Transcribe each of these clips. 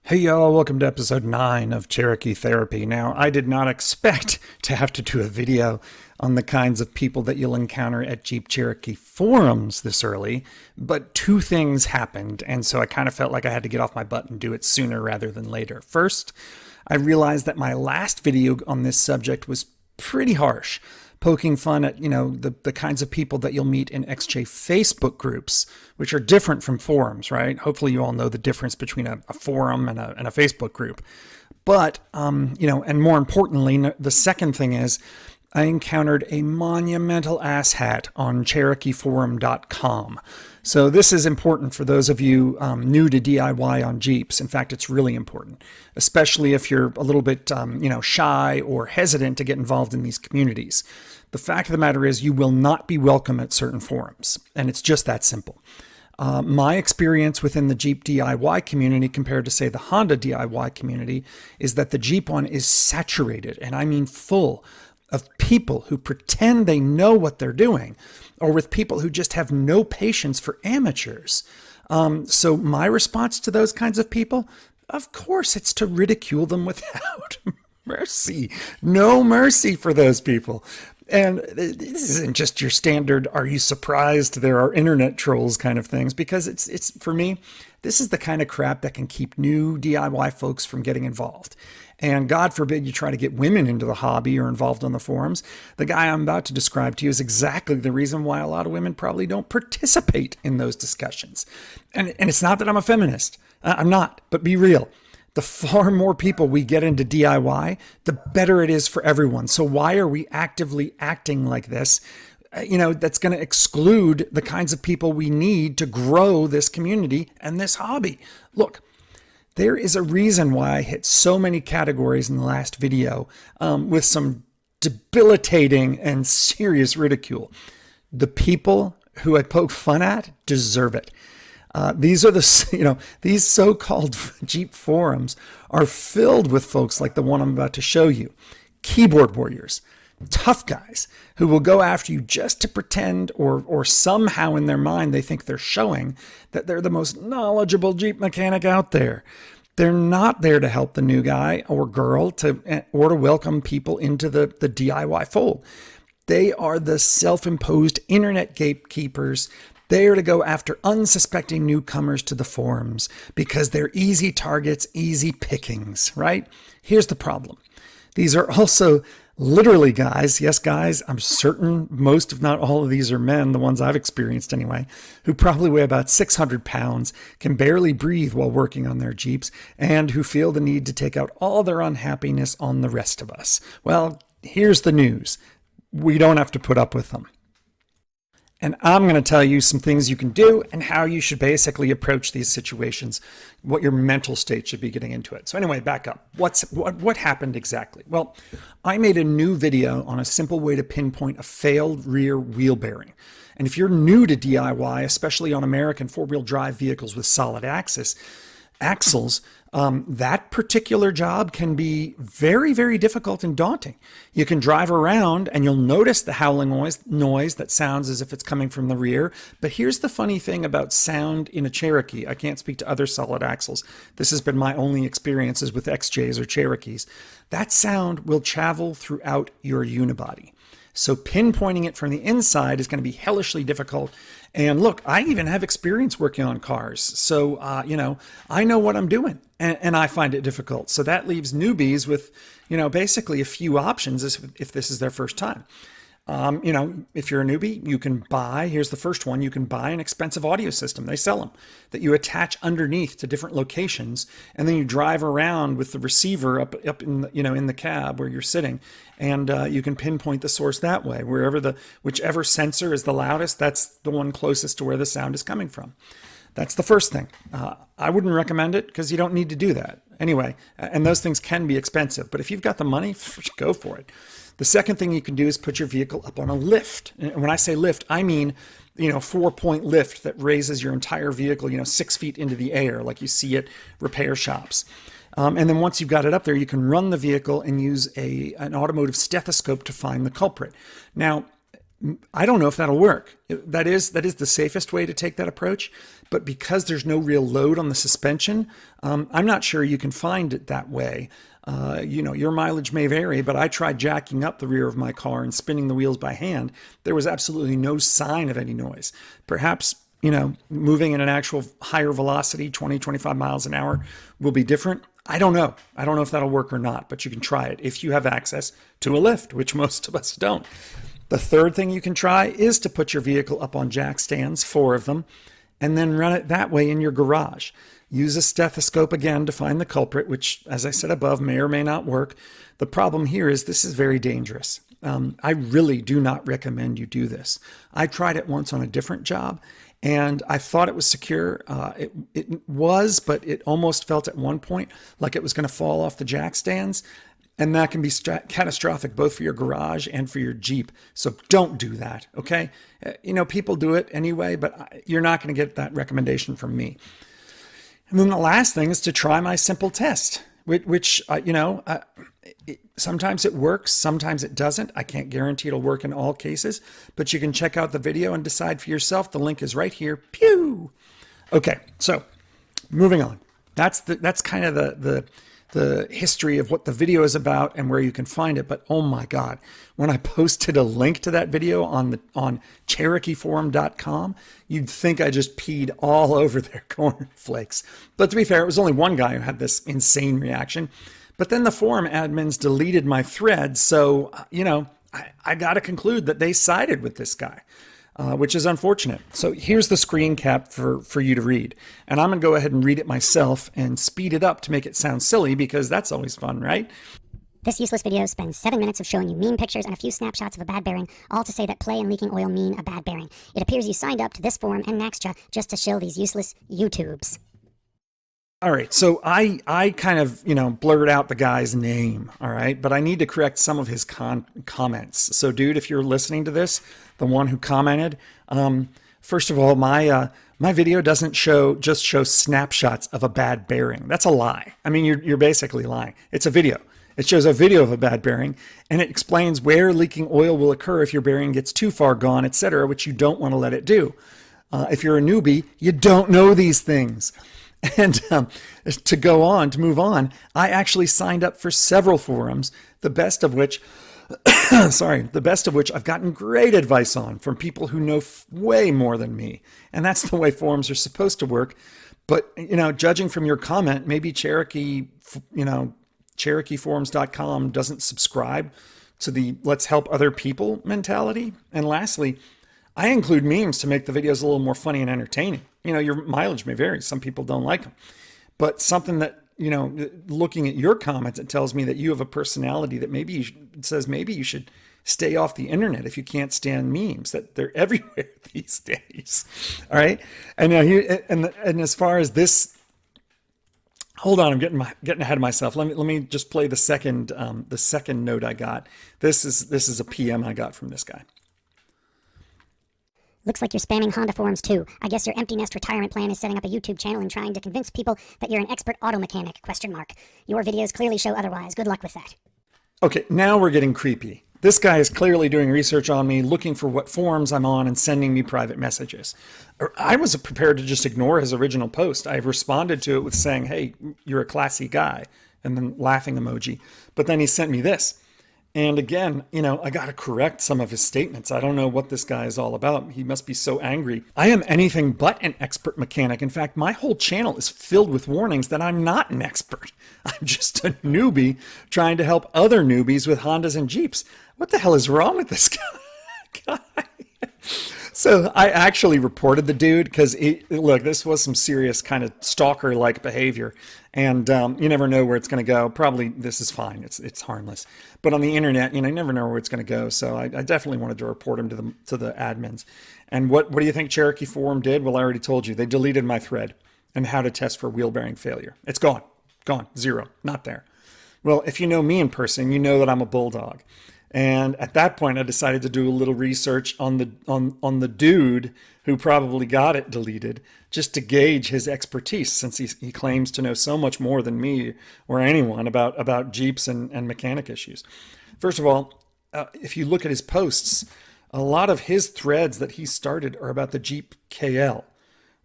Hey y'all, welcome to episode 9 of Cherokee Therapy. Now, I did not expect to have to do a video on the kinds of people that you'll encounter at Jeep Cherokee forums this early, but two things happened, and so I kind of felt like I had to get off my butt and do it sooner rather than later. First, I realized that my last video on this subject was pretty harsh, poking fun at, the kinds of people that you'll meet in XJ Facebook groups, which are different from forums, right? Hopefully you all know the difference between a forum and a Facebook group. But, and more importantly, the second thing is I encountered a monumental asshat on CherokeeForum.com. So this is important for those of you new to DIY on Jeeps. In fact, it's really important, especially if you're a little bit, shy or hesitant to get involved in these communities. The fact of the matter is you will not be welcome at certain forums, and it's just that simple. My experience within the Jeep DIY community compared to, say, the Honda DIY community is that the Jeep one is saturated, and I mean full, of people who pretend they know what they're doing, or with people who just have no patience for amateurs. So my response to those kinds of people, of course, it's to ridicule them without mercy. No mercy for those people. And this isn't just your standard, are you surprised there are internet trolls kind of things, because it's for me, this is the kind of crap that can keep new DIY folks from getting involved. And God forbid you try to get women into the hobby or involved on the forums. The guy I'm about to describe to you is exactly the reason why a lot of women probably don't participate in those discussions. And it's not that I'm a feminist. I'm not, but be real. The far more people we get into DIY, the better it is for everyone. So why are we actively acting like this? That's going to exclude the kinds of people we need to grow this community and this hobby. Look, there is a reason why I hit so many categories in the last video with some debilitating and serious ridicule. The people who I poke fun at deserve it. These are these so-called Jeep forums are filled with folks like the one I'm about to show you. Keyboard warriors, tough guys who will go after you just to pretend or somehow in their mind they think they're showing that they're the most knowledgeable Jeep mechanic out there. They're not there to help the new guy or girl to welcome people into the DIY fold. They are the self-imposed internet gatekeepers. They are to go after unsuspecting newcomers to the forums because they're easy targets, easy pickings, right? Here's the problem. These are also literally guys, yes guys, I'm certain most if not all of these are men, the ones I've experienced anyway, who probably weigh about 600 pounds, can barely breathe while working on their Jeeps, and who feel the need to take out all their unhappiness on the rest of us. Well, here's the news. We don't have to put up with them. And I'm going to tell you some things you can do and how you should basically approach these situations, what your mental state should be getting into it. So anyway, back up. What happened exactly? Well, I made a new video on a simple way to pinpoint a failed rear wheel bearing. And if you're new to DIY, especially on American four-wheel drive vehicles with solid axles, that particular job can be very, very difficult and daunting. You can drive around and you'll notice the howling noise that sounds as if it's coming from the rear. But here's the funny thing about sound in a Cherokee. I can't speak to other solid axles. This has been my only experiences with XJs or Cherokees. That sound will travel throughout your unibody. So pinpointing it from the inside is going to be hellishly difficult. And look, I even have experience working on cars. So, I know what I'm doing and I find it difficult. So that leaves newbies with, basically a few options if this is their first time. If you're a newbie, you can buy, here's the first one, you can buy an expensive audio system. They sell them that you attach underneath to different locations. And then you drive around with the receiver up in in the cab where you're sitting. And you can pinpoint the source that way. Whichever sensor is the loudest, that's the one closest to where the sound is coming from. That's the first thing. I wouldn't recommend it because you don't need to do that. Anyway, and those things can be expensive. But if you've got the money, go for it. The second thing you can do is put your vehicle up on a lift. And when I say lift, I mean, 4-point lift that raises your entire vehicle, 6 feet into the air, like you see at repair shops. And then once you've got it up there, you can run the vehicle and use an automotive stethoscope to find the culprit. Now, I don't know if that'll work. That is the safest way to take that approach. But because there's no real load on the suspension, I'm not sure you can find it that way. Your mileage may vary, but I tried jacking up the rear of my car and spinning the wheels by hand. There was absolutely no sign of any noise. Perhaps, moving at an actual higher velocity, 20, 25 miles an hour, will be different. I don't know. I don't know if that'll work or not, but you can try it if you have access to a lift, which most of us don't. The third thing you can try is to put your vehicle up on jack stands, 4 of them, and then run it that way in your garage. Use a stethoscope again to find the culprit, which, as I said above, may or may not work. The problem here is this is very dangerous. I really do not recommend you do this. I tried it once on a different job, and I thought it was secure. It was, but it almost felt at one point like it was going to fall off the jack stands. And that can be catastrophic both for your garage and for your Jeep. So don't do that, okay? People do it anyway, but you're not going to get that recommendation from me. And then the last thing is to try my simple test, which sometimes it works, sometimes it doesn't. I can't guarantee it'll work in all cases, but you can check out the video and decide for yourself. The link is right here. Pew! Okay, so moving on. That's kind of the history of what the video is about and where you can find it. But oh my God, when I posted a link to that video on CherokeeForum.com, you'd think I just peed all over their cornflakes. But to be fair, it was only one guy who had this insane reaction. But then the forum admins deleted my thread. So, I got to conclude that they sided with this guy. Which is unfortunate. So here's the screen cap for you to read. And I'm going to go ahead and read it myself and speed it up to make it sound silly because that's always fun, right? This useless video spends 7 minutes of showing you meme pictures and a few snapshots of a bad bearing, all to say that play and leaking oil mean a bad bearing. It appears you signed up to this forum and Naxtra just to shill these useless YouTubes. All right, so I kind of, blurred out the guy's name, all right? But I need to correct some of his comments. So, dude, if you're listening to this, the one who commented, first of all, my video doesn't just show snapshots of a bad bearing. That's a lie. I mean, you're basically lying. It's a video. It shows a video of a bad bearing, and it explains where leaking oil will occur if your bearing gets too far gone, etc., which you don't want to let it do. If you're a newbie, you don't know these things. And to move on, I actually signed up for several forums, the best of which I've gotten great advice on from people who know way more than me. And that's the way forums are supposed to work. But, judging from your comment, maybe CherokeeForums.com doesn't subscribe to the let's help other people mentality. And lastly, I include memes to make the videos a little more funny and entertaining. Your mileage may vary. Some people don't like them. But something that, looking at your comments, it tells me that you have a personality that maybe you should stay off the internet if you can't stand memes, that they're everywhere these days. All right. And now and as far as this, hold on, I'm getting ahead of myself. Let me just play the second note I got. This is a PM I got from this guy. Looks like you're spamming Honda forums too. I guess your empty nest retirement plan is setting up a YouTube channel and trying to convince people that you're an expert auto mechanic, ? Your videos clearly show otherwise. Good luck with that. Okay, now we're getting creepy. This guy is clearly doing research on me, looking for what forums I'm on and sending me private messages. I was prepared to just ignore his original post. I responded to it with saying, hey, you're a classy guy, and then laughing emoji. But then he sent me this. And again, I got to correct some of his statements. I don't know what this guy is all about. He must be so angry. I am anything but an expert mechanic. In fact, my whole channel is filled with warnings that I'm not an expert. I'm just a newbie trying to help other newbies with Hondas and Jeeps. What the hell is wrong with this guy? So I actually reported the dude because, look, this was some serious kind of stalker-like behavior. And you never know where it's going to go. Probably this is fine. It's harmless. But on the internet, you never know where it's going to go. So I definitely wanted to report him to the admins. And what do you think Cherokee Forum did? Well, I already told you. They deleted my thread on how to test for wheel bearing failure. It's gone. Gone. Zero. Not there. Well, if you know me in person, you know that I'm a bulldog. And at that point, I decided to do a little research on the dude who probably got it deleted, just to gauge his expertise, since he claims to know so much more than me or anyone about Jeeps and mechanic issues. First of all, if you look at his posts, A lot of his threads that he started are about the Jeep KL,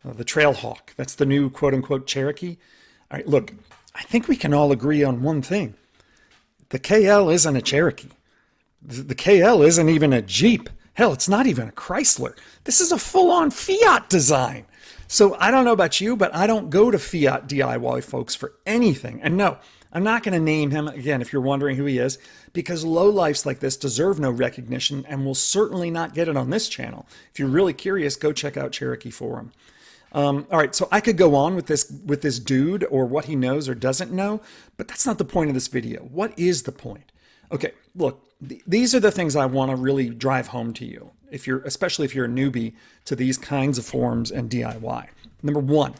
the Trailhawk. That's the new quote unquote Cherokee. All right, look, I think we can all agree on one thing. The KL isn't a Cherokee. The KL isn't even a Jeep. Hell, it's not even a Chrysler. This is a full-on Fiat design. So I don't know about you, but I don't go to Fiat DIY folks for anything. And no, I'm not going to name him, again, if you're wondering who he is, because lowlifes like this deserve no recognition and will certainly not get it on this channel. If you're really curious, go check out Cherokee Forum. All right, so I could go on with this dude or what he knows or doesn't know, but that's not the point of this video. What is the point? Okay, look, these are the things I want to really drive home to you, especially if you're a newbie to these kinds of forums and DIY. Number one,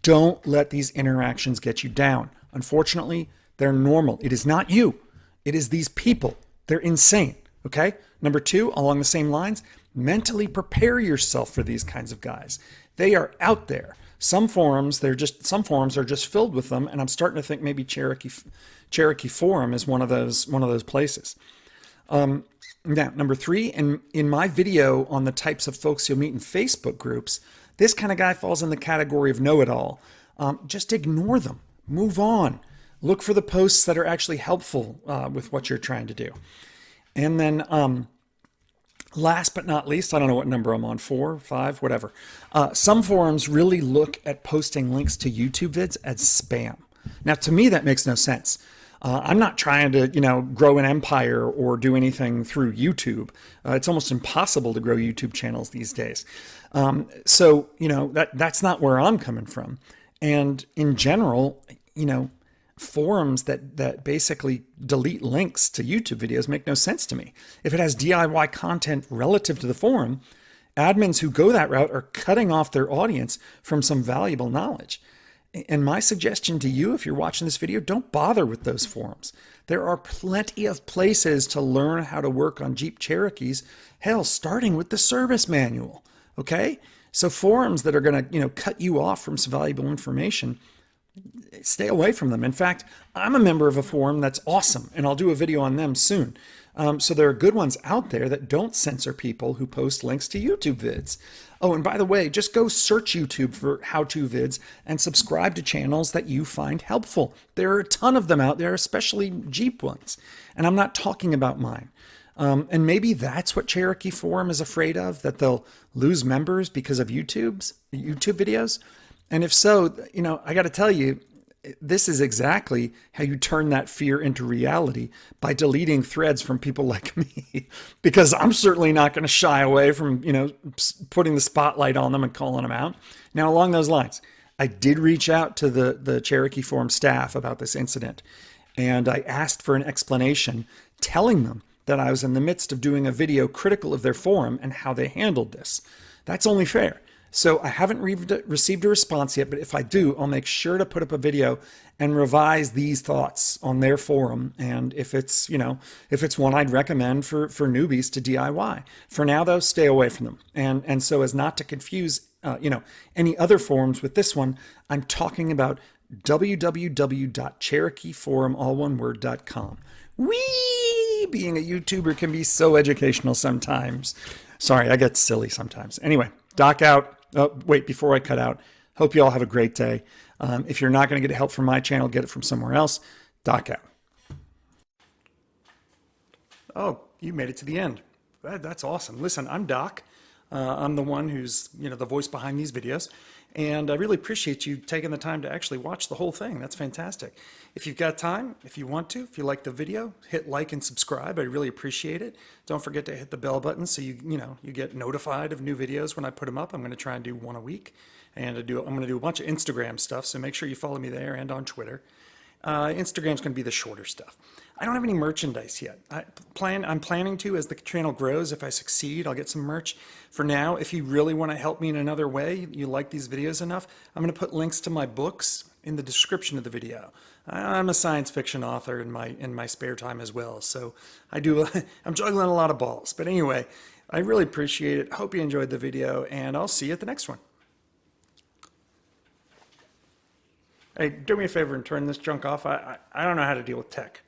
don't let these interactions get you down. Unfortunately, they're normal. It is not you. It is these people. They're insane, okay? Number two, along the same lines, mentally prepare yourself for these kinds of guys. They are out there. Some forums are just filled with them, and I'm starting to think maybe Cherokee Forum is one of those places. Now, number three, in my video on the types of folks you'll meet in Facebook groups, this kind of guy falls in the category of know-it-all. Just ignore them. Move on. Look for the posts that are actually helpful with what you're trying to do. And then last but not least, I don't know what number I'm on, 4, 5, whatever. Some forums really look at posting links to YouTube vids as spam. Now, to me, that makes no sense. I'm not trying to, grow an empire or do anything through YouTube. It's almost impossible to grow YouTube channels these days. So, that's not where I'm coming from. And in general, forums that basically delete links to YouTube videos make no sense to me. If it has DIY content relative to the forum, admins who go that route are cutting off their audience from some valuable knowledge. And my suggestion to you, if you're watching this video, don't bother with those forums. There are plenty of places to learn how to work on Jeep Cherokees, hell, starting with the service manual, okay? So forums that are going to, cut you off from some valuable information, stay away from them. In fact, I'm a member of a forum that's awesome, and I'll do a video on them soon. So there are good ones out there that don't censor people who post links to YouTube vids. Oh, and by the way, just go search YouTube for how-to vids and subscribe to channels that you find helpful. There are a ton of them out there, especially Jeep ones. And I'm not talking about mine. And maybe that's what Cherokee Forum is afraid of, that they'll lose members because of YouTube videos. And if so, I got to tell you, this is exactly how you turn that fear into reality, by deleting threads from people like me, because I'm certainly not going to shy away from, putting the spotlight on them and calling them out. Now, along those lines, I did reach out to the Cherokee Forum staff about this incident, and I asked for an explanation, telling them that I was in the midst of doing a video critical of their forum and how they handled this. That's only fair. So I haven't received a response yet, but if I do, I'll make sure to put up a video and revise these thoughts on their forum. And if it's one I'd recommend for newbies to DIY. For now, though, stay away from them. And so as not to confuse, any other forums with this one, I'm talking about www.cherokeeforum.com. Whee! Being a YouTuber can be so educational sometimes. Sorry, I get silly sometimes. Anyway, dock out. Oh, wait, before I cut out, hope you all have a great day. If you're not going to get help from my channel, get it from somewhere else. Dock out. Oh, you made it to the end. That's awesome. Listen, I'm Doc. I'm the one who's, the voice behind these videos. And I really appreciate you taking the time to actually watch the whole thing. That's fantastic. If you've got time, if you want to, if you like the video, hit like and subscribe. I really appreciate it. Don't forget to hit the bell button so you get notified of new videos when I put them up. I'm going to try and do one a week. And I'm going to do a bunch of Instagram stuff, so make sure you follow me there and on Twitter. Instagram's going to be the shorter stuff. I don't have any merchandise yet. I'm planning to, as the channel grows. If I succeed, I'll get some merch. For now, if you really want to help me in another way, you like these videos enough, I'm going to put links to my books in the description of the video. I'm a science fiction author in my spare time as well, so I'm juggling a lot of balls. But anyway, I really appreciate it. Hope you enjoyed the video, and I'll see you at the next one. Hey, do me a favor and turn this junk off. I don't know how to deal with tech.